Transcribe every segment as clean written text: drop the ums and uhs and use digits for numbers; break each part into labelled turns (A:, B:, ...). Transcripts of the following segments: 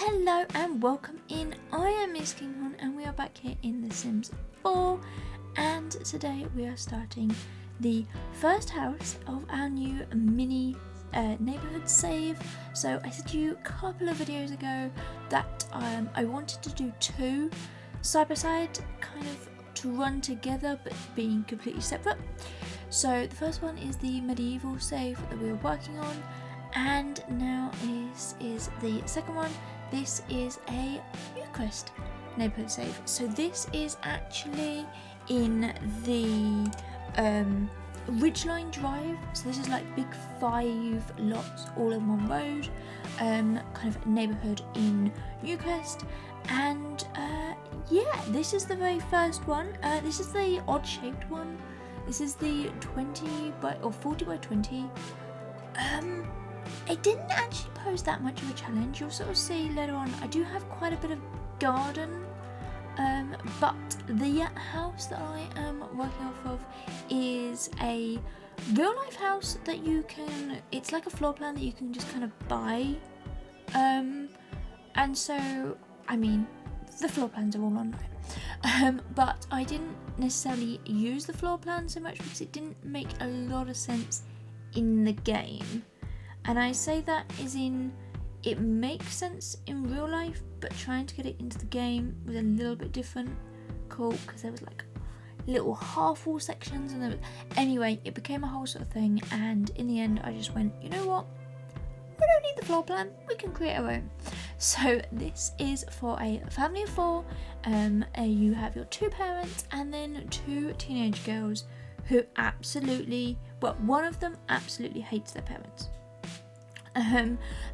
A: Hello and welcome in. I am MissKinghorn and we are back here in The Sims 4, and today we are starting the first house of our new mini neighbourhood save. So I said to you a couple of videos ago that I wanted to do two side by side, kind of to run together but being completely separate. So the first one is the medieval save that we are working on, and now this is the second one. This is a Newcrest neighbourhood save. So this is actually in the Ridgeline Drive. So this is like big 5 lots all in one road, kind of neighbourhood in Newcrest. And yeah, this is the very first one. This is the odd shaped one. This is the 40 by 20. It didn't actually pose that much of a challenge. You'll sort of see later on I do have quite a bit of garden, but the house that I am working off of is a real life house that you can, it's like a floor plan that you can just kind of buy, and so I mean the floor plans are all online, but I didn't necessarily use the floor plan so much because it didn't make a lot of sense in the game. And I say that as in, it makes sense in real life, but trying to get it into the game was a little bit different. Cool, because there was like little half-wall sections, and there was... Anyway, it became a whole sort of thing, and in the end I just went, you know what? We don't need the floor plan, we can create our own. So this is for a family of 4. You have your 2 parents and then 2 teenage girls who absolutely, well, one of them absolutely hates their parents.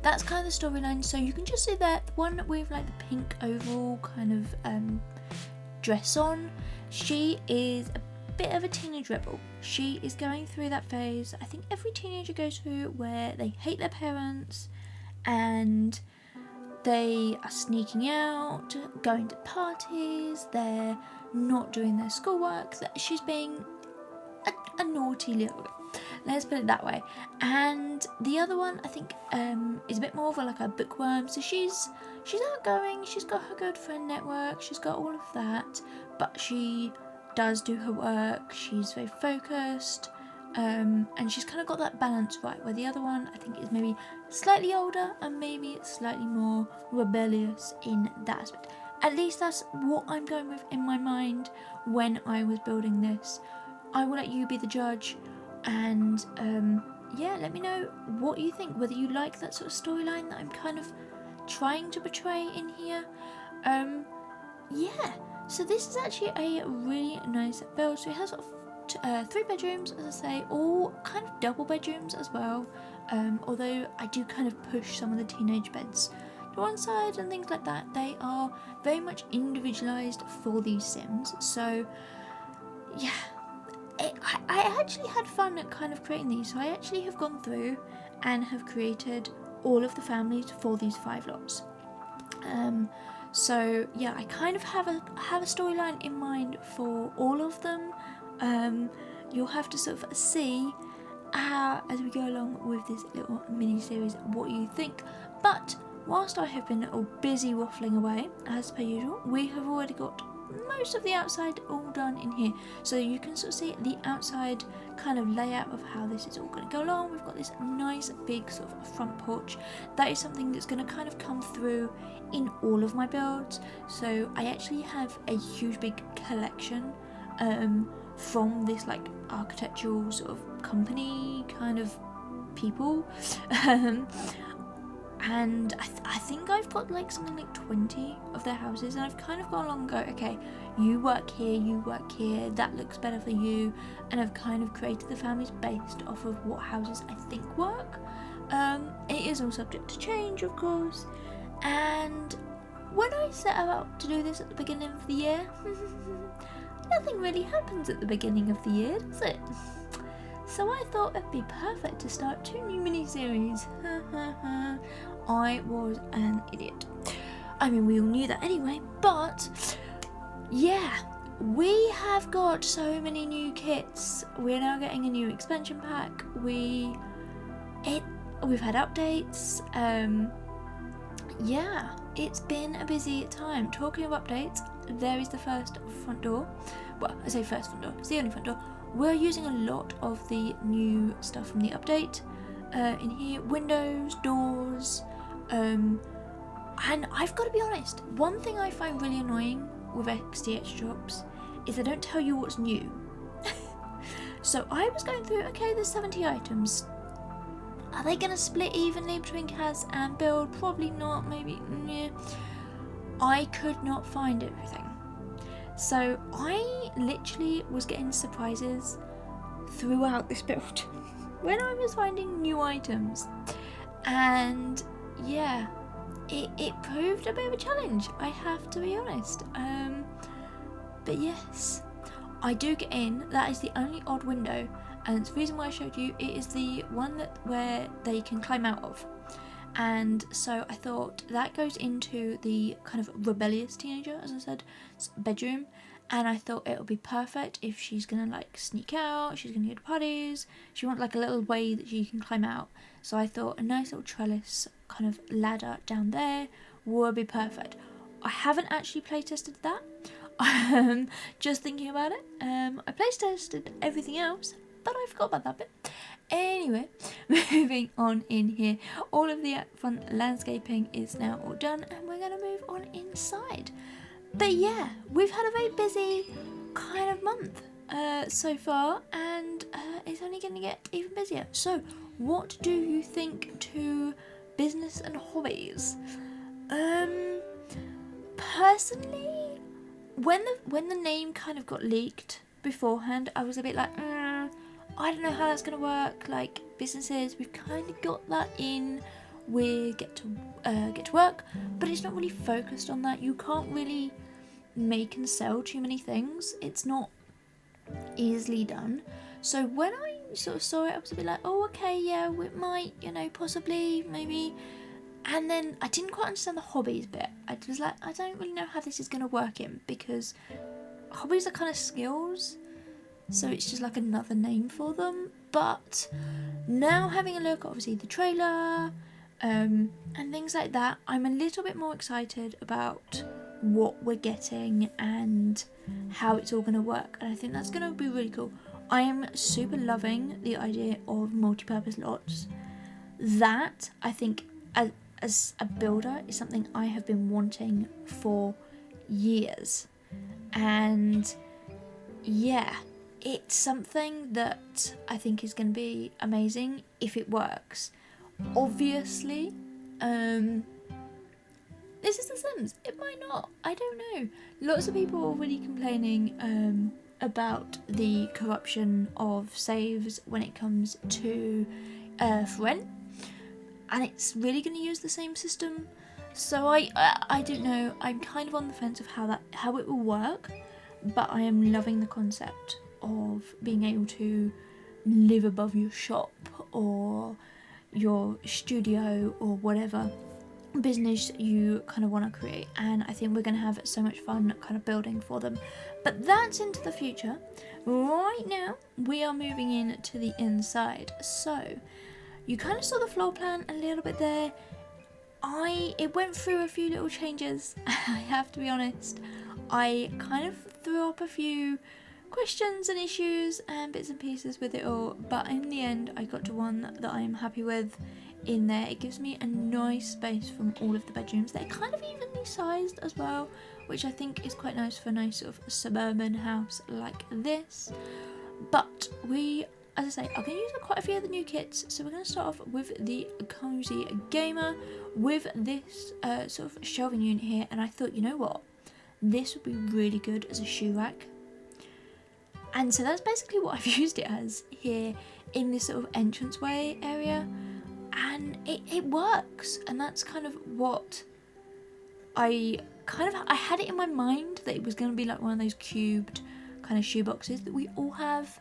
A: That's kind of the storyline. So you can just see that the one with like the pink overall kind of dress on, she is a bit of a teenage rebel. She is going through that phase I think every teenager goes through, where they hate their parents and they are sneaking out, going to parties, they're not doing their schoolwork, that she's being a naughty little bit. Let's put it that way. And the other one, I think, is a bit more of like a bookworm. So she's outgoing, she's got her good friend network, she's got all of that, but she does do her work, she's very focused, and she's kind of got that balance right, where the other one, I think, is maybe slightly older and maybe it's slightly more rebellious in that aspect. At least that's what I'm going with in my mind when I was building this. I will let you be the judge. And yeah, let me know what you think, whether you like that sort of storyline that I'm kind of trying to portray in here. Yeah, so this is actually a really nice build. So it has sort of 3 bedrooms, as I say, all kind of double bedrooms as well, although I do kind of push some of the teenage beds to one side and things like that. They are very much individualized for these Sims, so yeah. I actually had fun at kind of creating these. So I actually have gone through and have created all of the families for these 5 lots. So yeah, I kind of have a storyline in mind for all of them. You'll have to sort of see as we go along with this little mini series what you think. But whilst I have been all busy waffling away as per usual, we have already got most of the outside all done in here, so you can sort of see the outside kind of layout of how this is all going to go along. We've got this nice big sort of front porch. That is something that's going to kind of come through in all of my builds. So I actually have a huge big collection from this like architectural sort of company kind of people. And I think I've got like something like 20 of their houses, and I've kind of gone along and go, okay, you work here, that looks better for you, and I've kind of created the families based off of what houses I think work. It is all subject to change, of course, and when I set out to do this at the beginning of the year, nothing really happens at the beginning of the year, does it? So I thought it'd be perfect to start 2 new mini-series. I was an idiot. I mean, we all knew that anyway, but yeah, we have got so many new kits. We're now getting a new expansion pack. We've had updates. yeah, it's been a busy time. Talking of updates, there is the first front door. Well, I say first front door, it's the only front door. We're using a lot of the new stuff from the update in here. Windows, doors, and I've got to be honest, one thing I find really annoying with XDX shops is they don't tell you what's new. So I was going through, okay, there's 70 items. Are they going to split evenly between Kaz and Build? Probably not, maybe, yeah. I could not find everything. So I literally was getting surprises throughout this build when I was finding new items. And yeah, it proved a bit of a challenge, I have to be honest. But yes, I do get in. That is the only odd window, and the reason why I showed you, it is the one where they can climb out of. And so I thought that goes into the kind of rebellious teenager, as I said, bedroom. And I thought it would be perfect if she's gonna like sneak out, she's gonna go to parties, she wants like a little way that she can climb out. So I thought a nice little trellis kind of ladder down there would be perfect. I haven't actually play tested that. Just thinking about it. I play tested everything else, but I forgot about that bit. Anyway, moving on in here. All of the front landscaping is now all done, and we're gonna move on inside. But yeah, we've had a very busy kind of month so far, and it's only going to get even busier. So, what do you think to business and hobbies? Personally, when the name kind of got leaked beforehand, I was a bit like, I don't know how that's going to work. Like, businesses, we've kind of got that in. We get to work, but it's not really focused on that. You can't really make and sell too many things. It's not easily done. So when I sort of saw it, I was a bit like, oh, okay, yeah, we might, possibly, maybe. And then I didn't quite understand the hobbies bit. I was like, I don't really know how this is going to work in, because hobbies are kind of skills, so it's just like another name for them. But now having a look, obviously, the trailer and things like that, I'm a little bit more excited about what we're getting and how it's all going to work, and I think that's going to be really cool. I am super loving the idea of multi-purpose lots. That, I think, as a builder, is something I have been wanting for years, and yeah, it's something that I think is going to be amazing if it works. Obviously, this is The Sims. It might not. I don't know. Lots of people are already complaining about the corruption of saves when it comes to rent, and it's really going to use the same system. So I don't know. I'm kind of on the fence of how it will work, but I am loving the concept of being able to live above your shop or your studio or whatever business you kind of want to create, and I think we're going to have so much fun kind of building for them. But that's into the future. Right now we are moving in to the inside. So you kind of saw the floor plan a little bit there. It went through a few little changes. I have to be honest, I kind of threw up a few questions and issues and bits and pieces with it all, but in the end I got to one that I am happy with. In there, it gives me a nice space from all of the bedrooms. They're kind of evenly sized as well, which I think is quite nice for a nice sort of suburban house like this. But we, as I say, are going to use quite a few of the new kits. So we're going to start off with the Cozy Gamer with this sort of shelving unit here, and I thought, you know what, this would be really good as a shoe rack. And so that's basically what I've used it as here in this sort of entranceway area. And it works, and that's kind of what I had it in my mind, that it was going to be like one of those cubed kind of shoe boxes that we all have,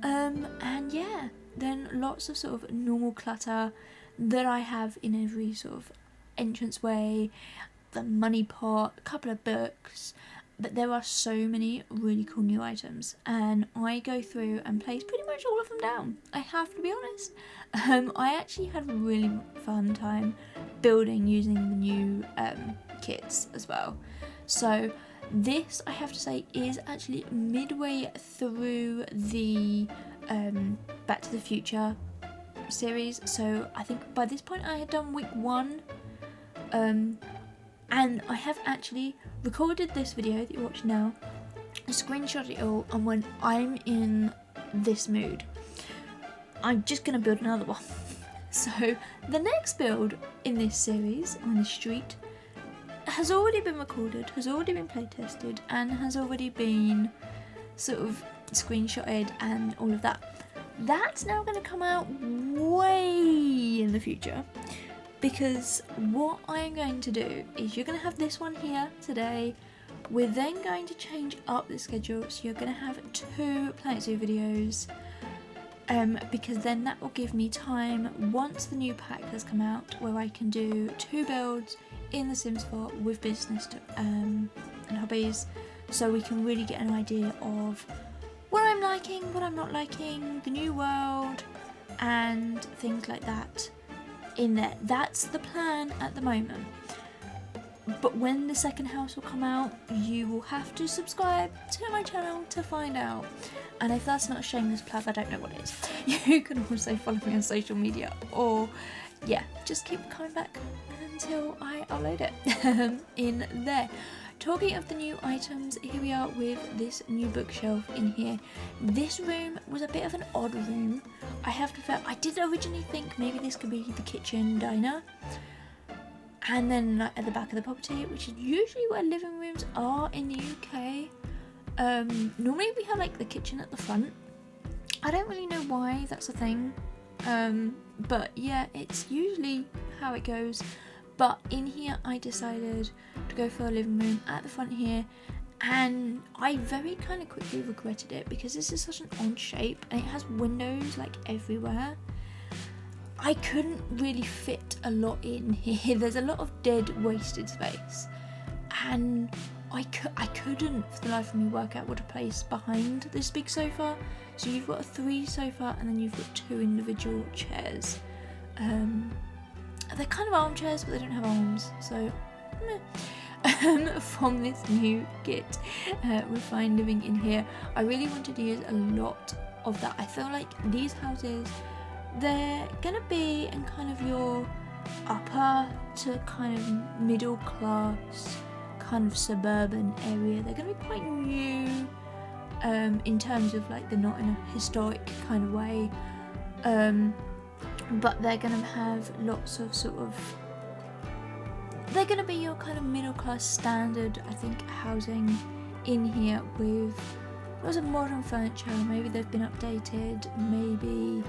A: and yeah, then lots of sort of normal clutter that I have in every sort of entranceway, the money pot, a couple of books. But there are so many really cool new items, and I go through and place pretty much all of them down, I have to be honest. I actually had a really fun time building using the new kits as well. So this, I have to say, is actually midway through the Back to the Future series. So I think by this point I had done week 1, and I have actually recorded this video that you're watching now, screenshot it all, and when I'm in this mood, I'm just going to build another one. So the next build in this series on the street has already been recorded, has already been play tested, and has already been sort of screenshotted and all of that. That's now going to come out way in the future, because what I'm going to do is you're going to have this one here today. We're then going to change up the schedule, so you're going to have 2 Planet Zoo videos, because then that will give me time once the new pack has come out where I can do 2 builds in The Sims 4 with business and hobbies, so we can really get an idea of what I'm liking, what I'm not liking, the new world and things like that in there. That's the plan at the moment. But when the second house will come out, you will have to subscribe to my channel to find out. And if that's not a shameless plug, I don't know what it is. You can also follow me on social media, or yeah, just keep coming back until I upload it in there. Talking of the new items, here we are with this new bookshelf in here. This room was a bit of an odd room. I have to say, I did originally think maybe this could be the kitchen diner, and then like at the back of the property, which is usually where living rooms are in the UK. Normally we have like the kitchen at the front. I don't really know why that's a thing, but yeah, it's usually how it goes. But in here I decided to go for a living room at the front here, and I very kind of quickly regretted it because this is such an odd shape and it has windows like everywhere. I couldn't really fit a lot in here. There's a lot of dead wasted space, and I couldn't for the life of me work out what to place behind this big sofa. So you've got a 3 sofa and then you've got 2 individual chairs. They're kind of armchairs, but they don't have arms, so from this new kit, Refined Living in here, I really wanted to use a lot of that. I feel like these houses, they're gonna be in kind of your upper to kind of middle class kind of suburban area. They're gonna be quite new in terms of like they're not in a historic kind of way, but they're gonna have lots of sort of, they're gonna be your kind of middle class standard, I think, housing in here with lots of modern furniture. Maybe they've been updated, maybe,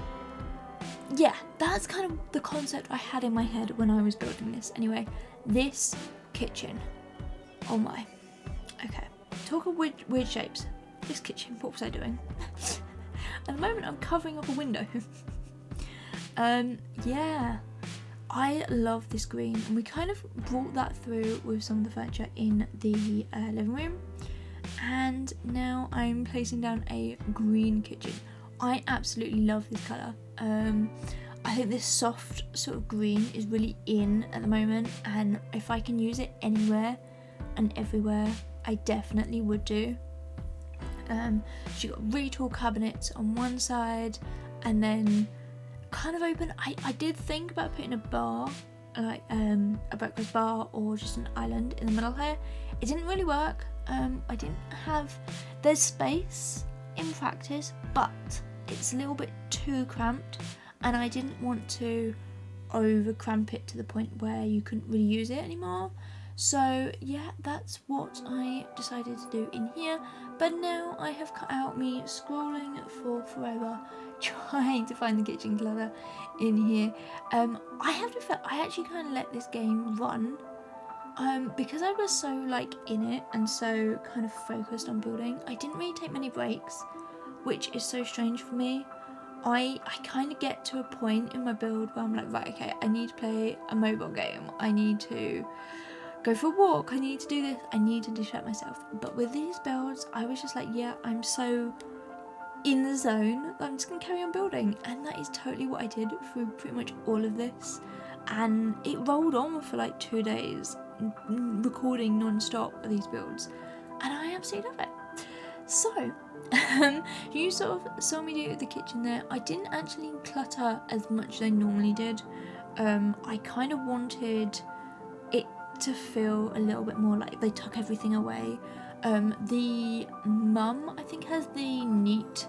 A: yeah, that's kind of the concept I had in my head when I was building this. Anyway, this kitchen, oh my, okay, talk of weird shapes. This kitchen, what was I doing? At the moment I'm covering up a window. Yeah, I love this green, and we kind of brought that through with some of the furniture in the living room, and now I'm placing down a green kitchen. I absolutely love this colour. I think this soft sort of green is really in at the moment, and if I can use it anywhere and everywhere, I definitely would do. So you've got really tall cabinets on one side, and then kind of open. I did think about putting a bar, like a breakfast bar or just an island in the middle here. It didn't really work. I didn't have, there's space in practice, but it's a little bit too cramped, and I didn't want to over cramp it to the point where you couldn't really use it anymore. So yeah, that's what I decided to do in here. But now I have cut out me scrolling for forever trying to find the kitchen clutter in here. I have to feel, I actually kind of let this game run because I was so like in it and so kind of focused on building. I didn't really take many breaks, which is so strange for me. I kind of get to a point in my build where I'm like, right, okay, I need to play a mobile game, I need to go for a walk, I need to do this, I need to distract myself. But with these builds, I was just like, yeah, I'm so in the zone that I'm just going to carry on building, and that is totally what I did through pretty much all of this. And it rolled on for like 2 days, recording non-stop these builds, and I absolutely love it. So you sort of saw me do the kitchen there. I didn't actually clutter as much as I normally did. I kind of wanted it to feel a little bit more like they tuck everything away. The mum, I think, has the neat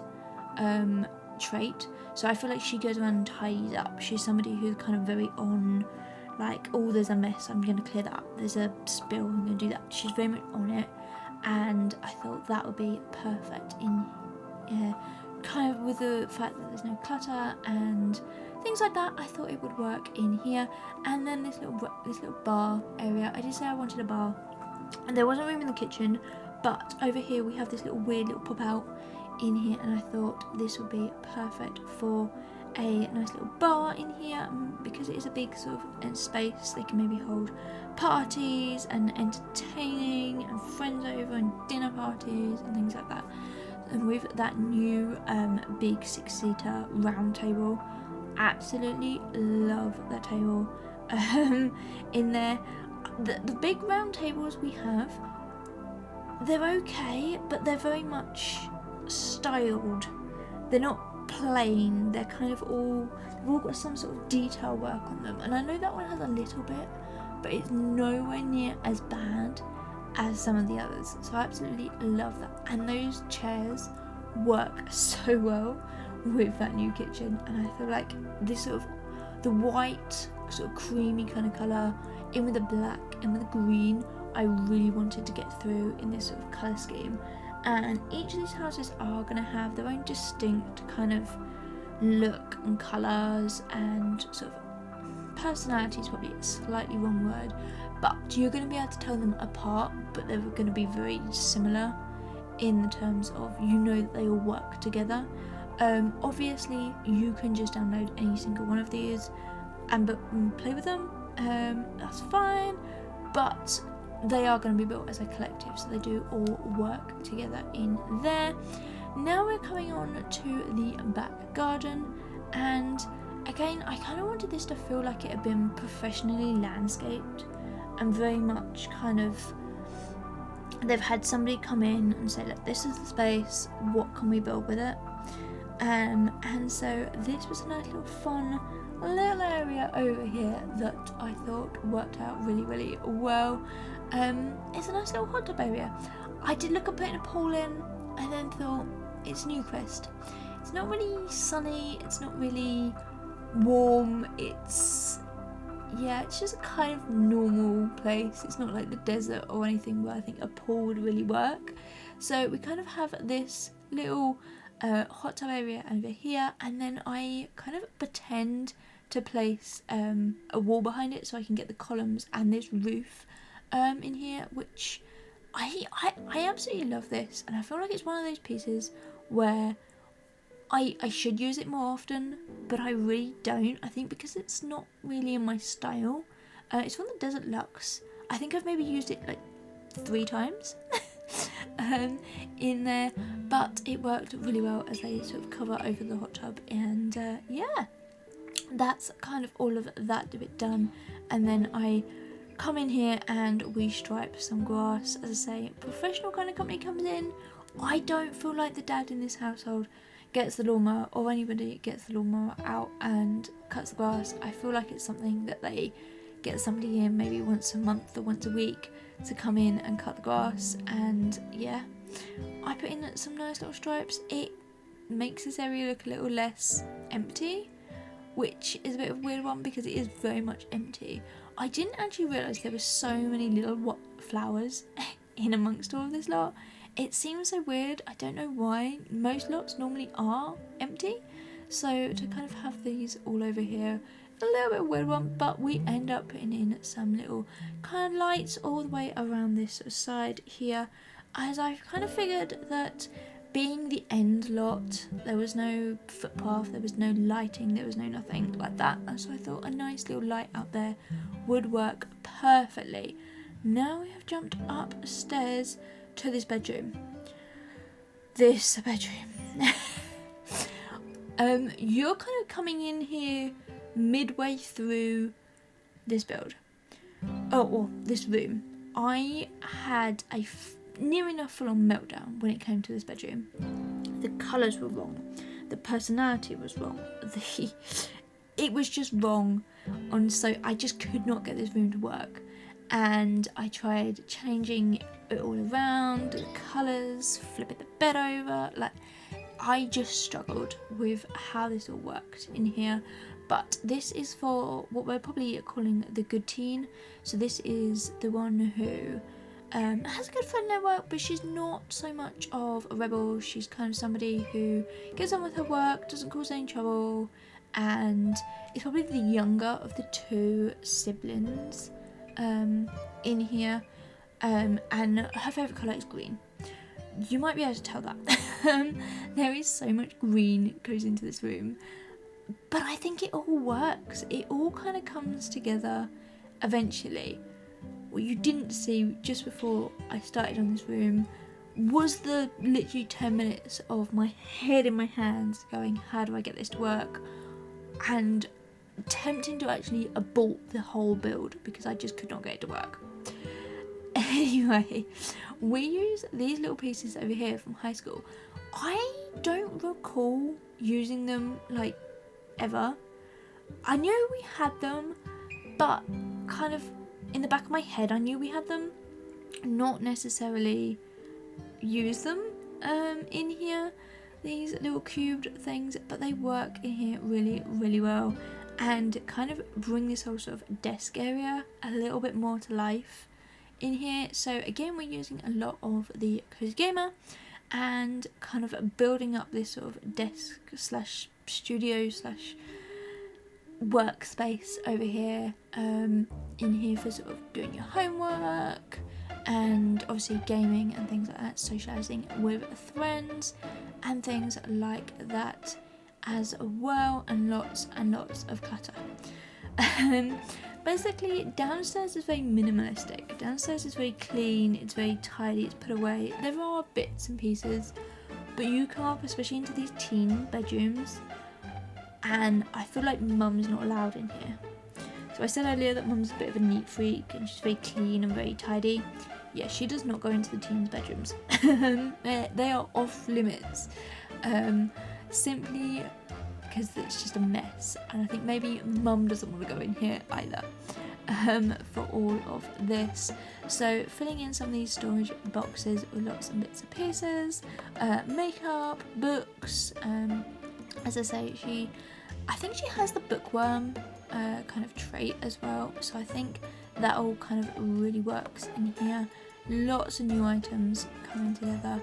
A: trait, so I feel like she goes around and tidies up. She's somebody who's kind of very on, like, oh, there's a mess, I'm gonna clear that up, there's a spill, I'm gonna do that. She's very much on it, and I thought that would be perfect in kind of with the fact that there's no clutter and things like that. I thought it would work in here. And then this little bar area, I did say I wanted a bar, and there wasn't room in the kitchen, but over here we have this weird little pop out in here, and I thought this would be perfect for a nice little bar in here, because it is a big sort of space. They can maybe hold parties and entertaining and friends over and dinner parties and things like that. And with that new big 6-seater round table, absolutely love that table in there. The big round tables we have, they're okay, but they're very much styled. They're not plain, they're kind of they've all got some sort of detail work on them, and I know that one has a little bit, but it's nowhere near as bad as some of the others. So I absolutely love that, and those chairs work so well with that new kitchen. And I feel like this sort of the white sort of creamy kind of colour in with the black and with the green, I really wanted to get through in this sort of colour scheme. And each of these houses are going to have their own distinct kind of look and colours and sort of personality is probably a slightly wrong word, but you're going to be able to tell them apart, but they're going to be very similar in the terms of, you know, that they all work together. Obviously you can just download any single one of these and play with them, that's fine, but they are going to be built as a collective, so they do all work together in there. Now we're coming on to the back garden, and again I kind of wanted this to feel like it had been professionally landscaped, and very much kind of they've had somebody come in and say, look, this is the space, what can we build with it? And so this was a nice little fun little area over here that I thought worked out really, really well. It's a nice little hot tub area. I did look at putting a pool in, and then thought, it's Newcrest. It's not really sunny, it's not really warm, it's just a kind of normal place. It's not like the desert or anything where I think a pool would really work. So we kind of have this little hot tub area over here, and then I kind of pretend to place a wall behind it so I can get the columns and this roof in here, which I absolutely love this, and I feel like it's one of those pieces where I should use it more often, but I really don't. I think because it's not really in my style. It's from the Desert Luxe. I think I've maybe used it like 3 times in there, but it worked really well as a sort of cover over the hot tub, and that's kind of all of that bit done. And then I come in here and we stripe some grass. As I say, professional kind of company comes in. I don't feel like the dad in this household gets the lawnmower, or anybody gets the lawnmower out and cuts the grass. I feel like it's something that they get somebody in maybe once a month or once a week to come in and cut the grass. And yeah, I put in some nice little stripes. It makes this area look a little less empty, which is a bit of a weird one because it is very much empty. I didn't actually realise there were so many little flowers in amongst all of this lot. It seems so weird. I don't know why. Most lots normally are empty, so to kind of have these all over here, a little bit of a weird one, but we end up putting in some little kind of lights all the way around this side here, as I've kind of figured that being the end lot, there was no footpath, there was no lighting, there was no nothing like that, and so I thought a nice little light out there would work perfectly. Now we have jumped upstairs to this bedroom. You're kind of coming in here midway through this build. This room. I had a near enough full-on meltdown when it came to this bedroom. The colours were wrong. The personality was wrong. It was just wrong. So I just could not get this room to work. And I tried changing it all around, the colours, flipping the bed over. Like, I just struggled with how this all worked in here. But this is for what we're probably calling the good teen. So this is the one who has a good friend network, but she's not so much of a rebel. She's kind of somebody who gets on with her work, doesn't cause any trouble, and is probably the younger of the two siblings in here. And her favourite colour is green. You might be able to tell that. There is so much green goes into this room, but I think it all works. It all kind of comes together eventually. What you didn't see just before I started on this room was the literally 10 minutes of my head in my hands going, how do I get this to work? And tempting to actually abort the whole build because I just could not get it to work. Anyway, we use these little pieces over here from high school. I don't recall using them like ever. I knew we had them, but kind of in the back of my head I knew we had them, not necessarily use them in here, these little cubed things, but they work in here really, really well and kind of bring this whole sort of desk area a little bit more to life in here. So again, we're using a lot of the Cozy Gamer and kind of building up this sort of desk slash studio slash workspace over here, in here for sort of doing your homework and obviously gaming and things like that, socialising with friends and things like that as well, and lots of clutter. Basically, downstairs is very minimalistic. Downstairs is very clean, it's very tidy, it's put away. There are bits and pieces, but you come up, especially into these teen bedrooms, and I feel like mum's not allowed in here. So I said earlier that mum's a bit of a neat freak and she's very clean and very tidy. Yeah, she does not go into the teens' bedrooms. They are off limits, simply because it's just a mess, and I think maybe mum doesn't want to go in here either for all of this. So filling in some of these storage boxes with lots of bits and pieces, makeup, books. As I say, I think she has the bookworm kind of trait as well, so I think that all kind of really works in here. Lots of new items coming together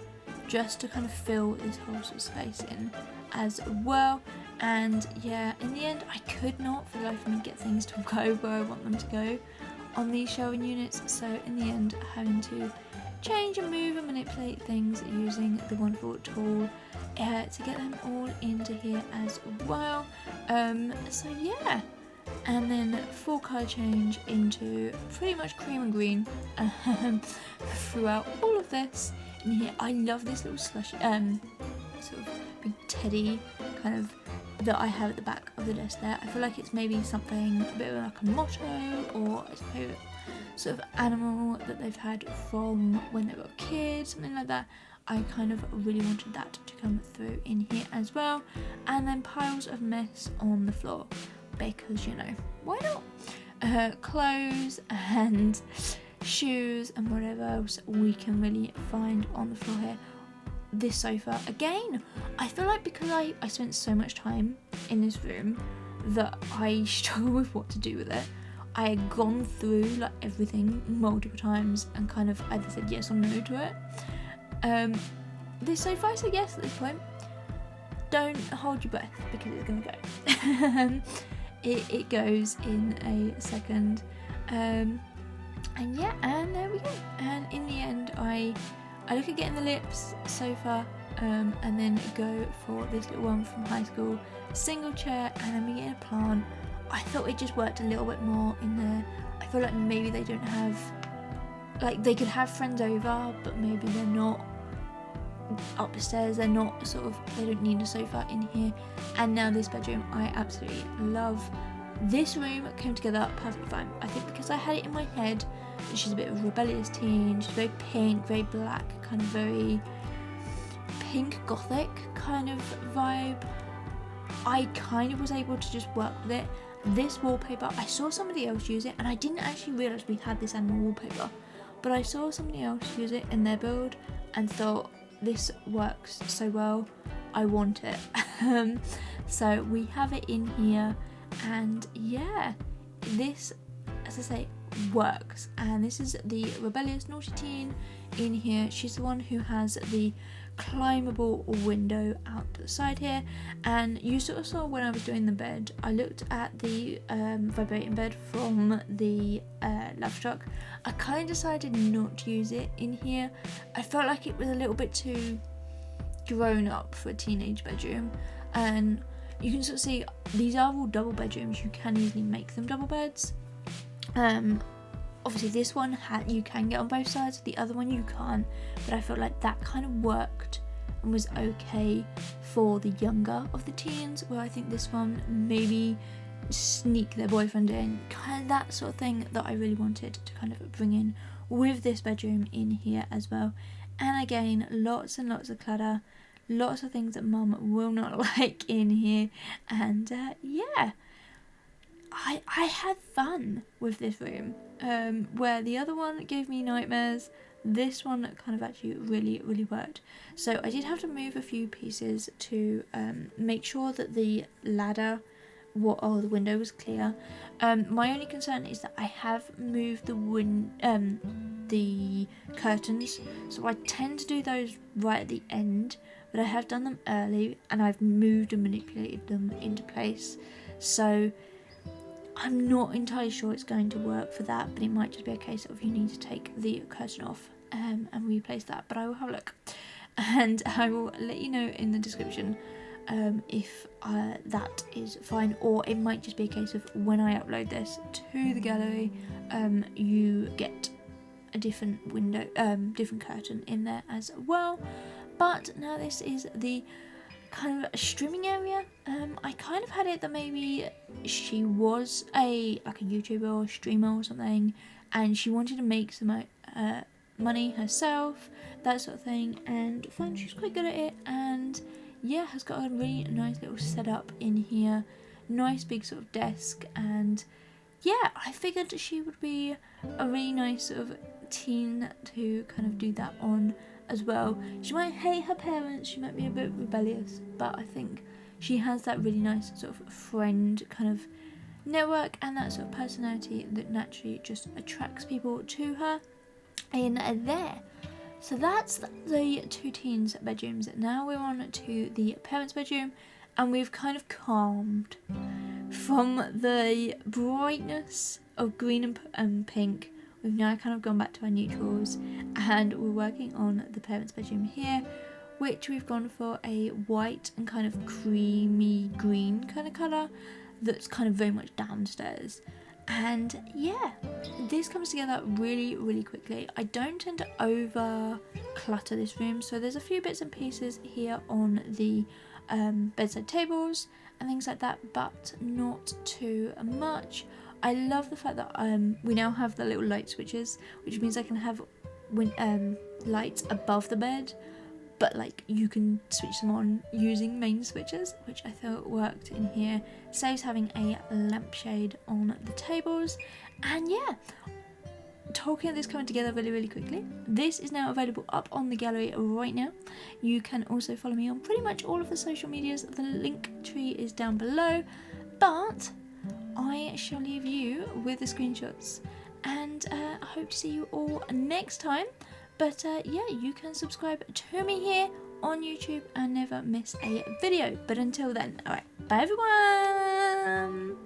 A: just to kind of fill this whole sort of space in as well. And yeah, in the end, I could not for the life of me get things to go where I want them to go on these shelving units, so in the end having to change and move and manipulate things using the wonderful tool to get them all into here as well. So yeah, and then full colour change into pretty much cream and green throughout all of this in here. I love this little slushy sort of big teddy kind of that I have at the back of the desk there. I feel like it's maybe something a bit like a motto or a favourite sort of animal that they've had from when they were a kid, something like that. I kind of really wanted that to come through in here as well. And then piles of mess on the floor because, you know, why not? Clothes and shoes and whatever else we can really find on the floor here. This sofa, again, I feel like because I spent so much time in this room that I struggle with what to do with it. I had gone through like everything multiple times and kind of either said yes or no to it. This sofa, I said yes at this point. Don't hold your breath because it's going to go. It goes in a second. And yeah, and there we go. And in the end, I look at getting the lips sofa, and then go for this little one from high school, single chair, and then we get a plant. I thought it just worked a little bit more in there. I feel like maybe they don't have, like they could have friends over, but maybe they're not upstairs. They're not sort of, they don't need a sofa in here. And now this bedroom I absolutely love. This room came together perfectly fine. I think because I had it in my head that she's a bit of a rebellious teen, she's very pink, very black, kind of very pink gothic kind of vibe. I kind of was able to just work with it. This wallpaper, I saw somebody else use it, and I didn't actually realise we had this animal wallpaper, but I saw somebody else use it in their build and thought, this works so well, I want it. So we have it in here, and yeah, this, as I say, works. And this is the rebellious naughty teen in here. She's the one who has the climbable window out the side here, and you sort of saw when I was doing the bed, I looked at the vibrating bed from the love truck. I kind of decided not to use it in here. I felt like it was a little bit too grown up for a teenage bedroom, and you can sort of see these are all double bedrooms. You can easily make them double beds. Obviously this one you can get on both sides, the other one you can't, but I felt like that kind of worked and was okay for the younger of the teens, where I think this one maybe sneak their boyfriend in, kind of that sort of thing that I really wanted to kind of bring in with this bedroom in here as well. And again, lots and lots of clutter, lots of things that mum will not like in here, and yeah, I had fun with this room. Where the other one gave me nightmares, this one kind of actually really worked. So I did have to move a few pieces to make sure that the ladder, the window was clear. My only concern is that I have moved the curtains, so I tend to do those right at the end, but I have done them early, and I've moved and manipulated them into place. So I'm not entirely sure it's going to work for that, but it might just be a case of you need to take the curtain off and replace that, but I will have a look, and I will let you know in the description if that is fine, or it might just be a case of when I upload this to the gallery, you get a different window, different curtain in there as well. But now this is the kind of a streaming area. I kind of had it that maybe she was a YouTuber or streamer or something, and she wanted to make some money herself, that sort of thing, and found she's quite good at it, and yeah, has got a really nice little setup in here, nice big sort of desk, and yeah, I figured she would be a really nice sort of teen to kind of do that on as well. She might hate her parents, she might be a bit rebellious, but I think she has that really nice sort of friend kind of network and that sort of personality that naturally just attracts people to her in there. So that's the two teens' bedrooms. Now we're on to the parents' bedroom, and we've kind of calmed from the brightness of green and pink. We've now kind of gone back to our neutrals, and we're working on the parents' bedroom here, which we've gone for a white and kind of creamy green kind of colour that's kind of very much downstairs. And yeah, this comes together really quickly. I don't tend to over clutter this room, so there's a few bits and pieces here on the bedside tables and things like that, but not too much. I love the fact that we now have the little light switches, which means I can have lights above the bed, but like you can switch them on using main switches, which I thought worked in here. Saves having a lampshade on the tables. And yeah, talking of this coming together really quickly, this is now available up on the gallery right now. You can also follow me on pretty much all of the social medias. The link tree is down below, but I shall leave you with the screenshots, and I hope to see you all next time. But yeah, you can subscribe to me here on YouTube and never miss a video. But until then, alright, bye everyone!